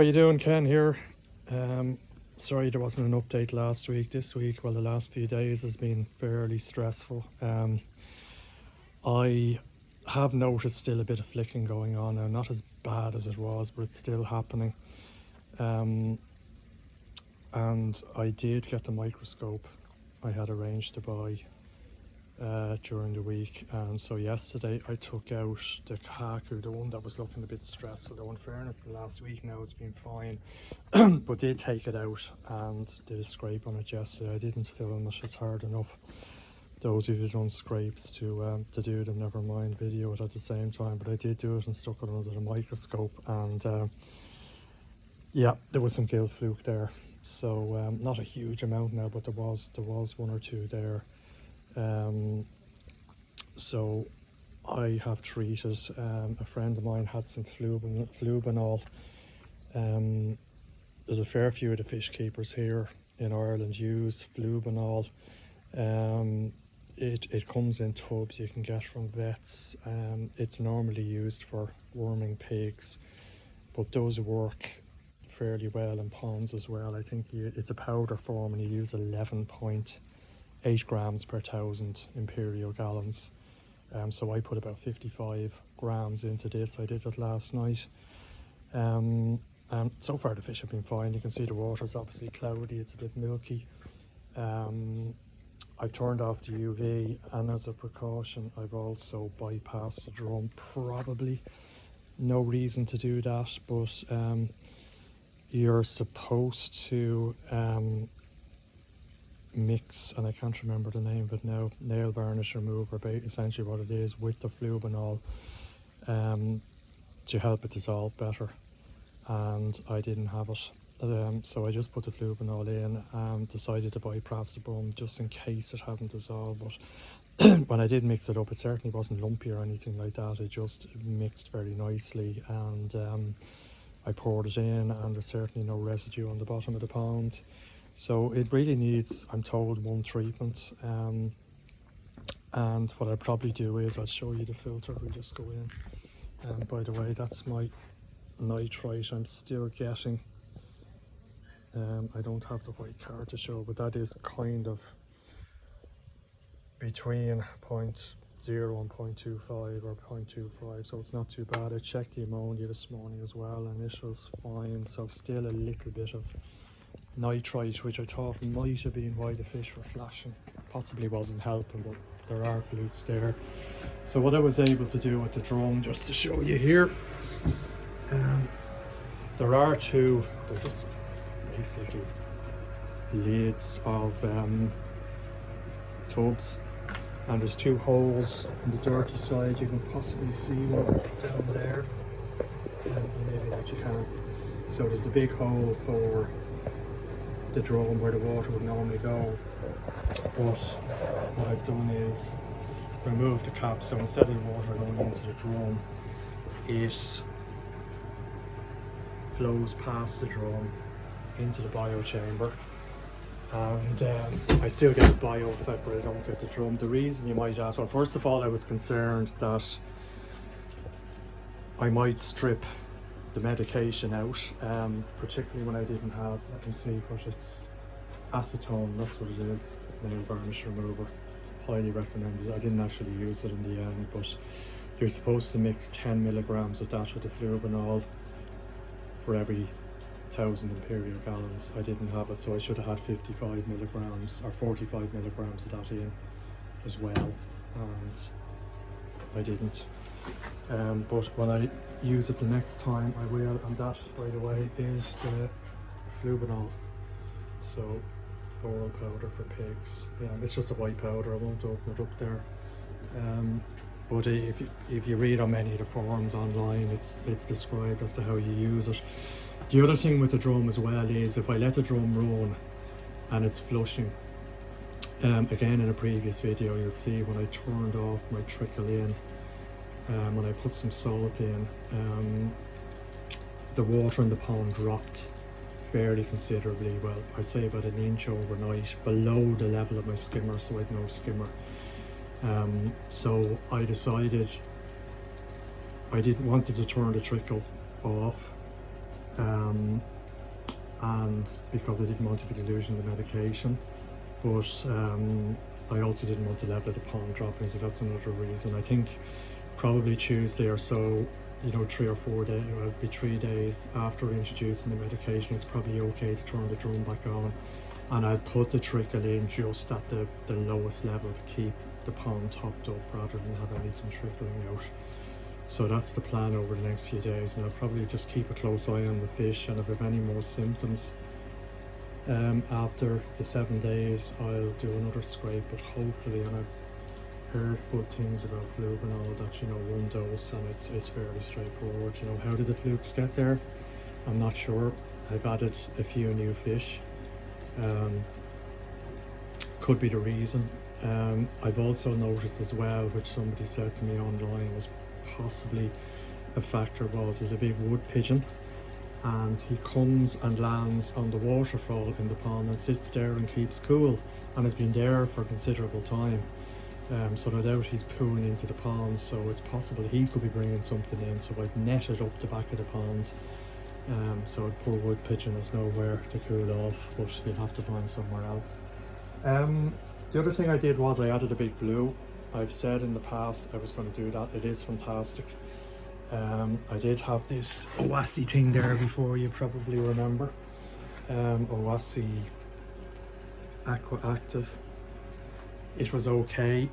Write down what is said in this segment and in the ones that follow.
How you doing, Ken here? Sorry there wasn't an update last week. This week, well, the last few days has been fairly stressful. I have noticed still a bit of flicking going on now, not as bad as it was, but it's still happening. And I did get the microscope I had arranged to buy during the week, and so yesterday I took out the Kaku, the one that was looking a bit stressful. Though in fairness, the last week now it's been fine, but did take it out and did a scrape on it yesterday. I didn't film it, it's hard enough, those of you who've done scrapes, to do them, never mind video it at the same time. But I did do it and stuck it under the microscope, and yeah, there was some gill fluke there. So not a huge amount now, but there was one or two there. So I have treated, a friend of mine had some fluvanol. There's a fair few of the fish keepers here in Ireland use fluvanol. It comes in tubs you can get from vets. It's normally used for worming pigs, but does work fairly well in ponds as well. I think it's a powder form, and you use 11.8 grams per 1,000 imperial gallons. So I put about 55 grams into this. I did it last night. And so far the fish have been fine. You can see the water's obviously cloudy, it's a bit milky. I've turned off the UV, and as a precaution I've also bypassed the drum. Probably no reason to do that, but you're supposed to mix, and I can't remember the name of it now, nail varnish remover, essentially what it is, with the fluvanol to help it dissolve better, and I didn't have it. So I just put the fluvanol in and decided to bypass the brum just in case it hadn't dissolved. But when I did mix it up, it certainly wasn't lumpy or anything like that. It just mixed very nicely, and I poured it in, and there's certainly no residue on the bottom of the pond. So it really needs, I'm told, one treatment. And what I'll probably do is I'll show you the filter. We'll just go in. And by the way, that's my nitrate I'm still getting. I don't have the white card to show, but that is kind of between 0.0 and 0.25 or 0.25, so it's not too bad. I checked the ammonia this morning as well, and it was fine. So still a little bit of nitrite, which I thought might have been why the fish were flashing. Possibly wasn't helping, but there are flukes there. So what I was able to do with the drum, just to show you here, there are two, they're just basically lids of tubs, and there's two holes on the dirty side. You can possibly see one down there, maybe that you can. So there's the big hole for the drum where the water would normally go, but what I've done is remove the cap, so instead of the water going into the drum, it flows past the drum into the bio chamber, and I still get the bio effect, but I don't get the drum. The reason you might ask, well, first of all, I was concerned that I might strip the medication out, particularly when I didn't have, let me see what it's, acetone, that's what it is, nail varnish remover. Highly recommended. I didn't actually use it in the end, but you're supposed to mix 10 milligrams of that with the fluvanol for every 1,000 imperial gallons. I didn't have it, so I should have had 55 milligrams or 45 milligrams of that in as well, and I didn't. But when I use it the next time I will, and that, by the way, is the fluvanol, so oral powder for pigs. It's just a white powder, I won't open it up there. But if you read on many of the forums online, it's described as to how you use it. The other thing with the drum as well is, if I let the drum run and it's flushing, again in a previous video you'll see when I turned off my trickle in, when I put some salt in, the water in the pond dropped fairly considerably. Well, I'd say about an inch overnight below the level of my skimmer, so I'd no skimmer. So I decided I didn't want to turn the trickle off, and because I didn't want to be deluging the medication, but I also didn't want the level of the pond dropping, so that's another reason. I think probably Tuesday or so, you know, 3 or 4 days, well, it'd be 3 days after introducing the medication, it's probably okay to turn the drum back on, and I'd put the trickle in just at the lowest level to keep the pond topped up rather than have anything trickling out. So that's the plan over the next few days, and I'll probably just keep a close eye on the fish, and if I have any more symptoms after the 7 days, I'll do another scrape. But hopefully, and I've heard good things about fluvanol, that, you know, 1 dose and it's fairly straightforward. You know, how did the flukes get there? I'm not sure. I've added a few new fish, could be the reason. I've also noticed as well, which somebody said to me online was possibly a factor, was there's a big wood pigeon, and he comes and lands on the waterfall in the pond and sits there and keeps cool, and has been there for a considerable time. So no doubt he's pooing into the pond, so it's possible he could be bringing something in. So I've netted up the back of the pond, so a poor wood pigeon has nowhere to cool off, but he'll have to find somewhere else. The other thing I did was I added a big blue. I've said in the past I was going to do that. It is fantastic. I did have this Oasi thing there before, you probably remember. Oasi Aqua Active. It was okay,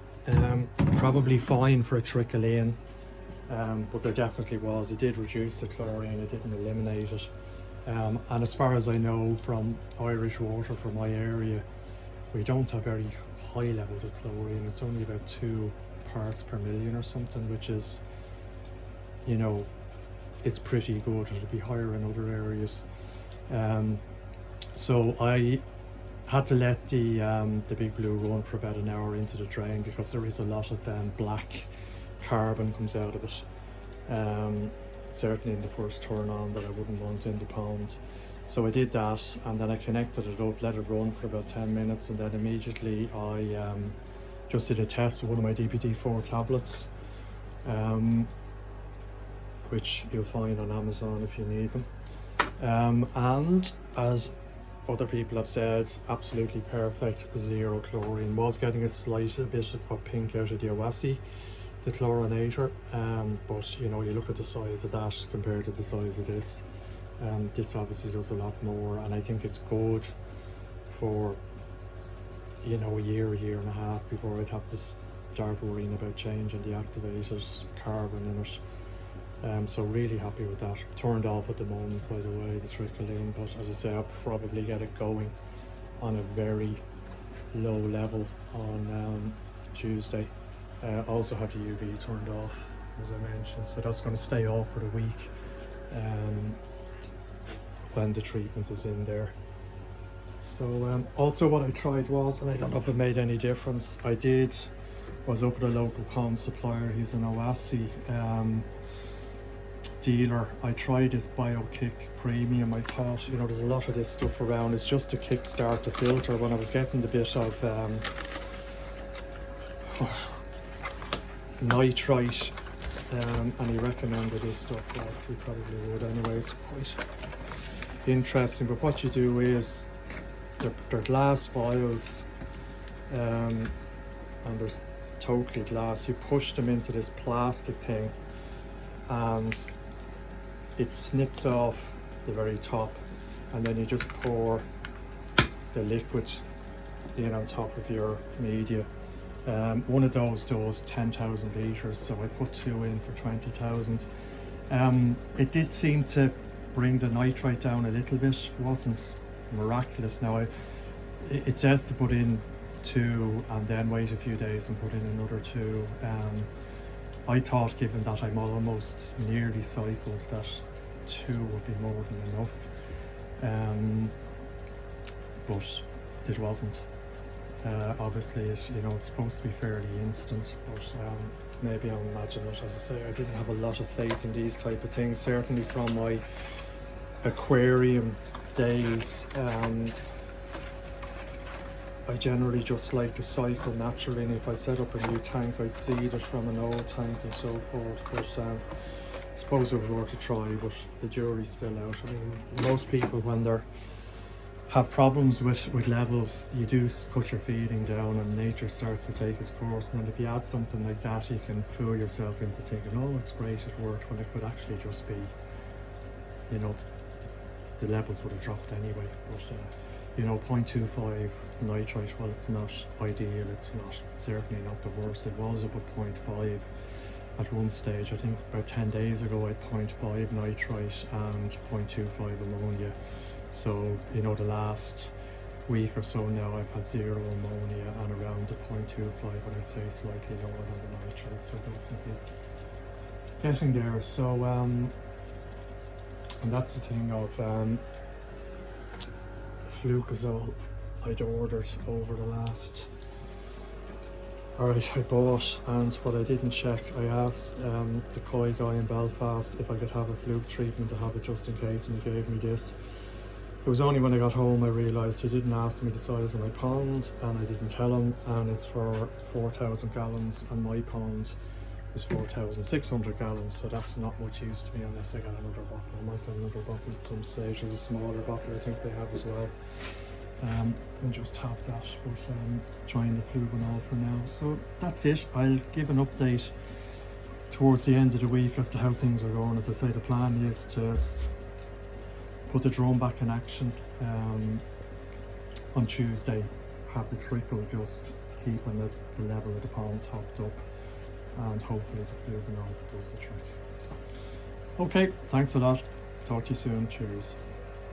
probably fine for a trickle in, but there definitely was. It did reduce the chlorine, it didn't eliminate it. And as far as I know from Irish water from my area, we don't have very high levels of chlorine. It's only about 2 parts per million or something, which is, you know, it's pretty good. It'll be higher in other areas. So I had to let the big blue run for about an hour into the drain, because there is a lot of black carbon comes out of it, certainly in the first turn on, that I wouldn't want in the pond. So I did that, and then I connected it up, let it run for about 10 minutes, and then immediately I just did a test of one of my DPD-4 tablets, which you'll find on Amazon if you need them. And as other people have said, absolutely perfect, 0 chlorine. Was getting a slight bit of pink out of the Oasi, the chlorinator, but you know, you look at the size of that compared to the size of this. This obviously does a lot more, and I think it's good for, you know, a year and a half before I'd have to start worrying about changing the activated carbon in it. So really happy with that. Turned off at the moment, by the way, the trickle in, but as I say, I'll probably get it going on a very low level on Tuesday. Also had the UV turned off, as I mentioned, so that's going to stay off for the week when the treatment is in there. So also what I tried was, and I don't know if it made any difference, was up at a local pond supplier. He's an Oasi dealer. I tried this biotique premium. I thought, you know, there's a lot of this stuff around, it's just to kickstart the filter. When I was getting the bit of nitrate, and he recommended this stuff, like we probably would anyway. It's quite interesting, but what you do is they're glass vials, and there's totally glass. You push them into this plastic thing, and it snips off the very top, and then you just pour the liquid in on top of your media. One of those does 10,000 litres, so I put 2 in for 20,000. It did seem to bring the nitrate down a little bit. It wasn't miraculous. Now it says to put in 2 and then wait a few days and put in another 2. I thought, given that I'm almost nearly cycled, that 2 would be more than enough, but it wasn't. Obviously, you know, it's supposed to be fairly instant, but maybe I'm imagining it. As I say, I didn't have a lot of faith in these type of things, certainly from my aquarium days. I generally just like to cycle naturally, and if I set up a new tank, I'd seed it from an old tank and so forth. But suppose it was worth a try, but the jury's still out. I mean, most people when they're have problems with levels, you do cut your feeding down and nature starts to take its course, and then if you add something like that, you can fool yourself into thinking, oh, it's great, it worked, when it could actually just be, you know, the levels would have dropped anyway. But you know, 0.25 nitrate, well, it's not ideal, it's not, certainly not the worst. It was about 0.5 at one stage. I think about 10 days ago I had 0.5 nitrate and 0.25 ammonia. So, you know, the last week or so now I've had 0 ammonia and around the 0.25, and I'd say slightly lower than the nitrate, so definitely getting there. So and that's the thing of flukes I'd ordered over the last, I bought, and what I didn't check, I asked the koi guy in Belfast if I could have a fluke treatment to have it just in case, and he gave me this. It was only when I got home I realised he didn't ask me the size of my pond, and I didn't tell him, and it's for 4,000 gallons, and my pond is 4,600 gallons, so that's not much use to me unless I get another bottle. I might get another bottle at some stage. There's a smaller bottle I think they have as well, and just have that, but trying the fluvanol for now. So that's it. I'll give an update towards the end of the week as to how things are going. As I say, the plan is to put the drone back in action on Tuesday, have the trickle just keeping the level of the pond topped up, and hopefully the fluvanol does the trick. Okay, thanks a lot. Talk to you soon. Cheers.